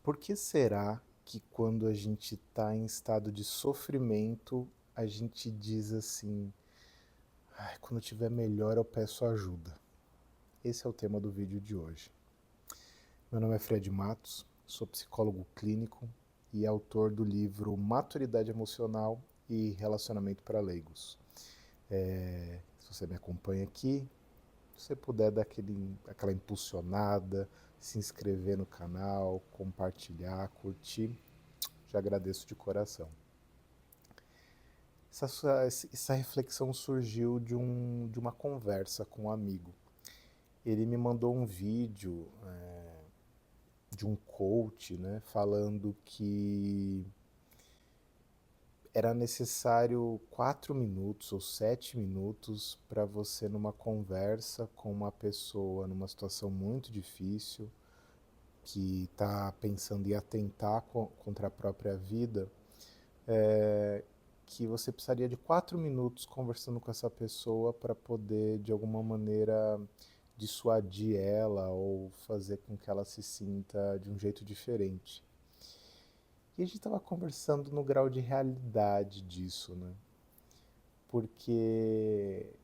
Por que será que quando a gente está em estado de sofrimento, a gente diz assim, ai, quando eu estiver melhor eu peço ajuda? Esse é o tema do vídeo de hoje. Meu nome é Fred Matos, sou psicólogo clínico e autor do livro Maturidade Emocional e Relacionamento para Leigos. Se você me acompanha aqui, se você puder dar aquela impulsionada, se inscrever no canal, compartilhar, curtir, já agradeço de coração. Essa reflexão surgiu de uma conversa com um amigo. Ele me mandou um vídeo de um coach, né, falando que era necessário 4 minutos ou 7 minutos para você, numa conversa com uma pessoa numa situação muito difícil, que está pensando em atentar contra a própria vida, que você precisaria de 4 minutos conversando com essa pessoa para poder, de alguma maneira, dissuadir ela ou fazer com que ela se sinta de um jeito diferente. E a gente estava conversando no grau de realidade disso, né? Porque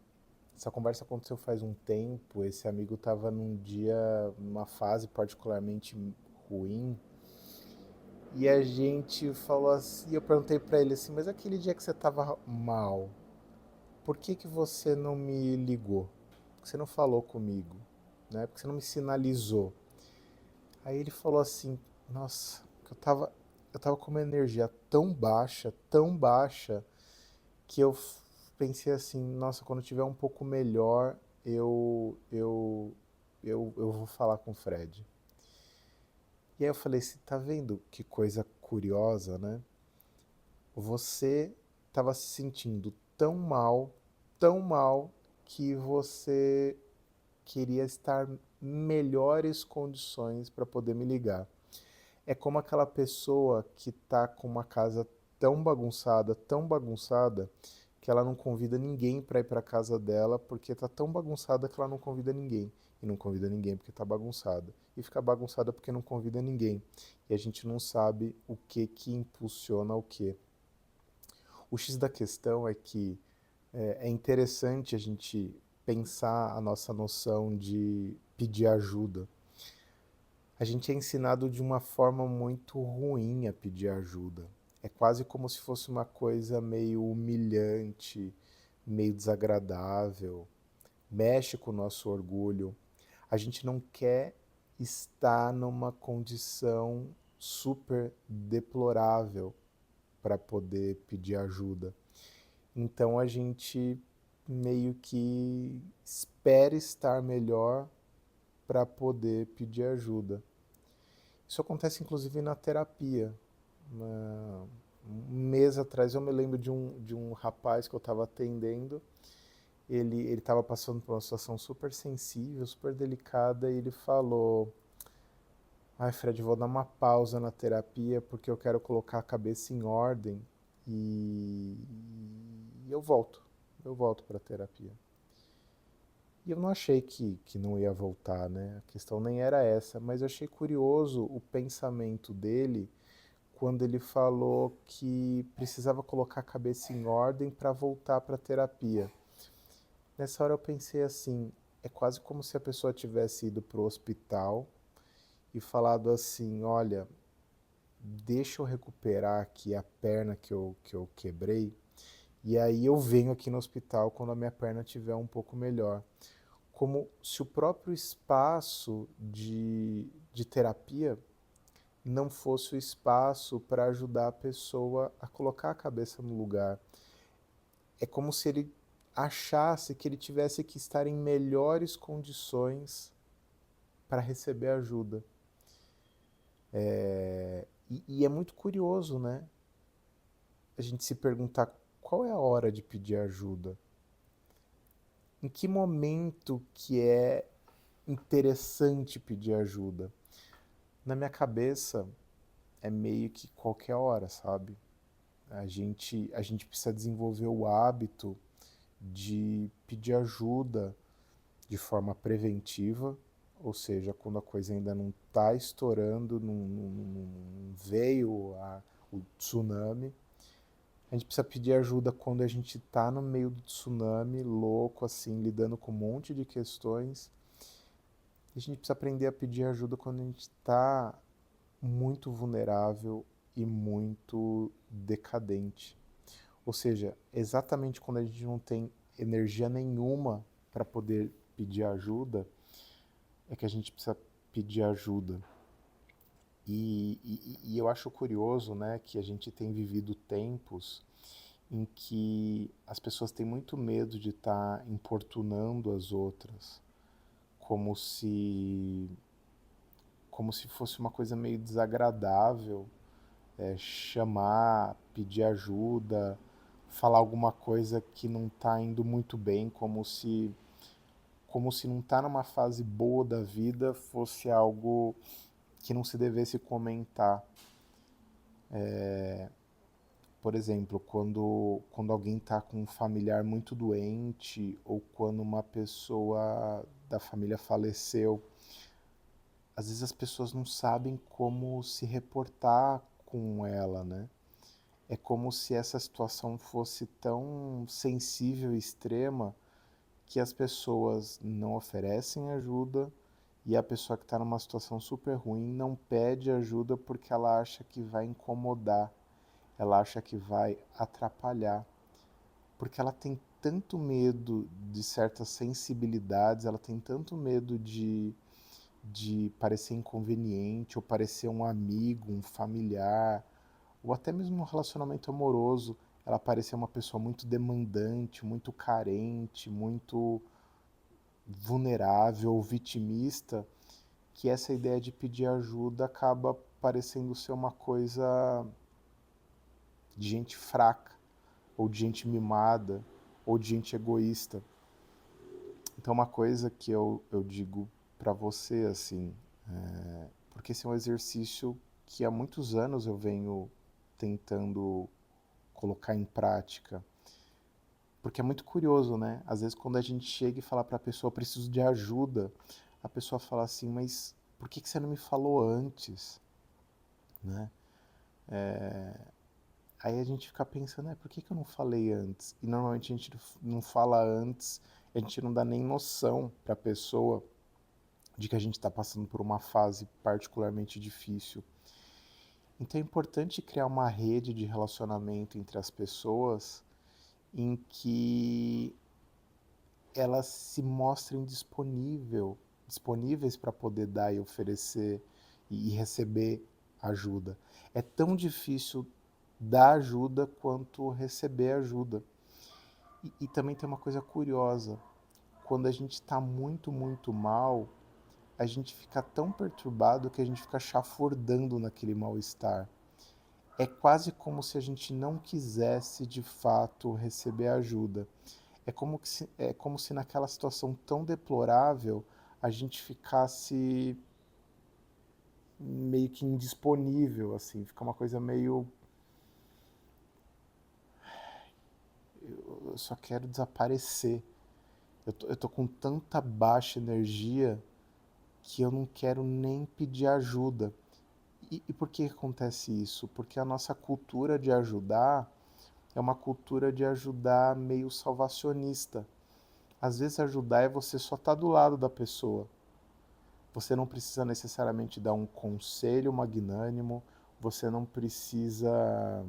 essa conversa aconteceu faz um tempo, esse amigo estava num dia, numa fase particularmente ruim, e a gente falou assim, eu perguntei para ele assim, mas aquele dia que você estava mal, por que que você não me ligou? Por que você não falou comigo? Né? Por que você não me sinalizou? Aí ele falou assim, nossa, eu tava com uma energia tão baixa, que eu pensei assim, nossa, quando eu tiver um pouco melhor, eu vou falar com o Fred. E aí eu falei assim, tá vendo que coisa curiosa, né? Você estava se sentindo tão mal, que você queria estar em melhores condições para poder me ligar. É como aquela pessoa que está com uma casa tão bagunçada, que ela não convida ninguém para ir para casa dela, porque está tão bagunçada que ela não convida ninguém. E não convida ninguém porque está bagunçada. E fica bagunçada porque não convida ninguém. E a gente não sabe o que que impulsiona o que. O X da questão é que é interessante a gente pensar a nossa noção de pedir ajuda. A gente é ensinado de uma forma muito ruim a pedir ajuda. É quase como se fosse uma coisa meio humilhante, meio desagradável, mexe com o nosso orgulho. A gente não quer estar numa condição super deplorável para poder pedir ajuda. Então a gente meio que espera estar melhor para poder pedir ajuda. Isso acontece inclusive na terapia. Um mês atrás eu me lembro de um rapaz que eu estava atendendo. Ele estava passando por uma situação super sensível, super delicada, e ele falou: ai, Fred, vou dar uma pausa na terapia porque eu quero colocar a cabeça em ordem e, e eu volto para a terapia. E eu não achei que não ia voltar, né? A questão nem era essa, mas eu achei curioso o pensamento dele quando ele falou que precisava colocar a cabeça em ordem para voltar para a terapia. Nessa hora eu pensei assim, é quase como se a pessoa tivesse ido para o hospital e falado assim, olha, deixa eu recuperar aqui a perna que eu quebrei, e aí eu venho aqui no hospital quando a minha perna estiver um pouco melhor. Como se o próprio espaço de terapia não fosse o espaço para ajudar a pessoa a colocar a cabeça no lugar. É como se ele achasse que ele tivesse que estar em melhores condições para receber ajuda. E é muito curioso, né? A gente se perguntar qual é a hora de pedir ajuda. Em que momento que é interessante pedir ajuda? Na minha cabeça é meio que qualquer hora, sabe? A gente precisa desenvolver o hábito de pedir ajuda de forma preventiva, ou seja, quando a coisa ainda não está estourando, não veio o tsunami. A gente precisa pedir ajuda quando a gente está no meio do tsunami, louco, assim, lidando com um monte de questões. E a gente precisa aprender a pedir ajuda quando a gente está muito vulnerável e muito decadente. Ou seja, exatamente quando a gente não tem energia nenhuma para poder pedir ajuda, é que a gente precisa pedir ajuda. E eu acho curioso, né, que a gente tem vivido tempos em que as pessoas têm muito medo de estar importunando as outras, como se como se fosse uma coisa meio desagradável, chamar, pedir ajuda, falar alguma coisa que não está indo muito bem, como se não estar numa fase boa da vida fosse algo que não se devesse comentar. Por exemplo, quando alguém está com um familiar muito doente ou quando uma pessoa da família faleceu, às vezes as pessoas não sabem como se reportar com ela, né? É como se essa situação fosse tão sensível e extrema que as pessoas não oferecem ajuda e a pessoa que está numa situação super ruim não pede ajuda porque ela acha que vai incomodar, ela acha que vai atrapalhar, porque ela tem tanto medo de certas sensibilidades, ela tem tanto medo de parecer inconveniente ou parecer um amigo, um familiar, ou até mesmo um relacionamento amoroso, ela parecer uma pessoa muito demandante, muito carente, muito vulnerável ou vitimista, que essa ideia de pedir ajuda acaba parecendo ser uma coisa de gente fraca, ou de gente mimada, ou de gente egoísta. Então, uma coisa que eu digo para você, assim, porque esse é um exercício que há muitos anos eu venho tentando colocar em prática. Porque é muito curioso, né? Às vezes, quando a gente chega e fala para a pessoa, preciso de ajuda, a pessoa fala assim, mas por que você não me falou antes? Né? Aí a gente fica pensando, por que eu não falei antes? E normalmente a gente não fala antes, a gente não dá nem noção para a pessoa de que a gente está passando por uma fase particularmente difícil. Então é importante criar uma rede de relacionamento entre as pessoas em que elas se mostrem disponíveis para poder dar e oferecer e receber ajuda. É tão difícil dar ajuda quanto receber ajuda. E também tem uma coisa curiosa, quando a gente está muito, muito mal, a gente fica tão perturbado que a gente fica chafurdando naquele mal-estar. É quase como se a gente não quisesse de fato receber ajuda. É como se naquela situação tão deplorável a gente ficasse meio que indisponível, assim, fica uma coisa meio. Eu só quero desaparecer. Eu tô com tanta baixa energia que eu não quero nem pedir ajuda. E por que acontece isso? Porque a nossa cultura de ajudar é uma cultura de ajudar meio salvacionista. Às vezes ajudar é você só estar do lado da pessoa. Você não precisa necessariamente dar um conselho magnânimo, você não precisa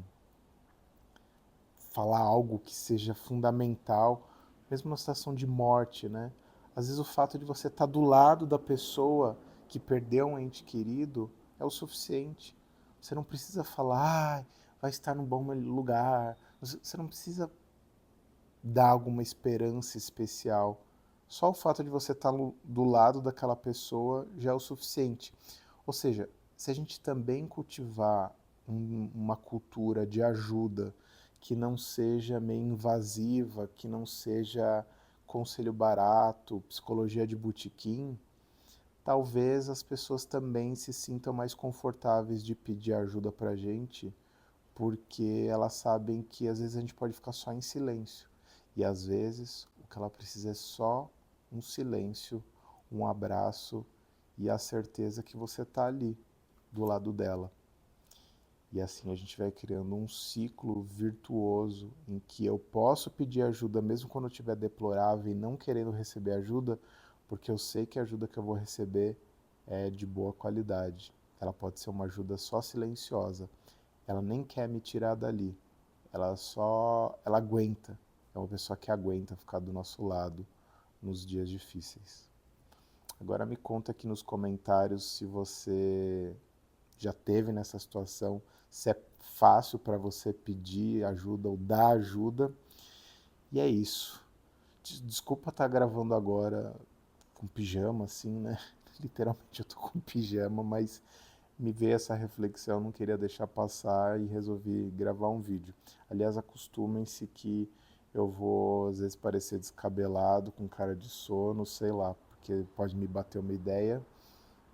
falar algo que seja fundamental, mesmo numa situação de morte, né? Às vezes o fato de você estar do lado da pessoa que perdeu um ente querido é o suficiente. Você não precisa falar, vai estar num bom lugar. Você não precisa dar alguma esperança especial. Só o fato de você estar do lado daquela pessoa já é o suficiente. Ou seja, se a gente também cultivar uma cultura de ajuda que não seja meio invasiva, que não seja conselho barato, psicologia de botequim, talvez as pessoas também se sintam mais confortáveis de pedir ajuda pra gente, porque elas sabem que às vezes a gente pode ficar só em silêncio. E às vezes o que ela precisa é só um silêncio, um abraço e a certeza que você está ali, do lado dela. E assim a gente vai criando um ciclo virtuoso em que eu posso pedir ajuda mesmo quando eu estiver deplorável e não querendo receber ajuda, porque eu sei que a ajuda que eu vou receber é de boa qualidade. Ela pode ser uma ajuda só silenciosa. Ela nem quer me tirar dali. Ela aguenta. É uma pessoa que aguenta ficar do nosso lado nos dias difíceis. Agora me conta aqui nos comentários se você já teve nessa situação, se é fácil para você pedir ajuda ou dar ajuda. E é isso. Desculpa estar gravando agora com pijama, assim, né? Literalmente eu tô com pijama, mas me veio essa reflexão, não queria deixar passar e resolvi gravar um vídeo. Aliás, acostumem-se que eu vou às vezes parecer descabelado, com cara de sono, sei lá, porque pode me bater uma ideia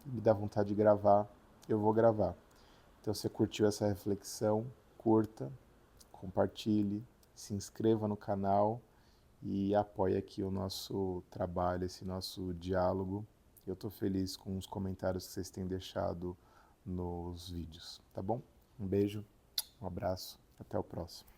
e me dar vontade de gravar, eu vou gravar. Então, se você curtiu essa reflexão, curta, compartilhe, se inscreva no canal e apoie aqui o nosso trabalho, esse nosso diálogo. Eu estou feliz com os comentários que vocês têm deixado nos vídeos, tá bom? Um beijo, um abraço, até o próximo.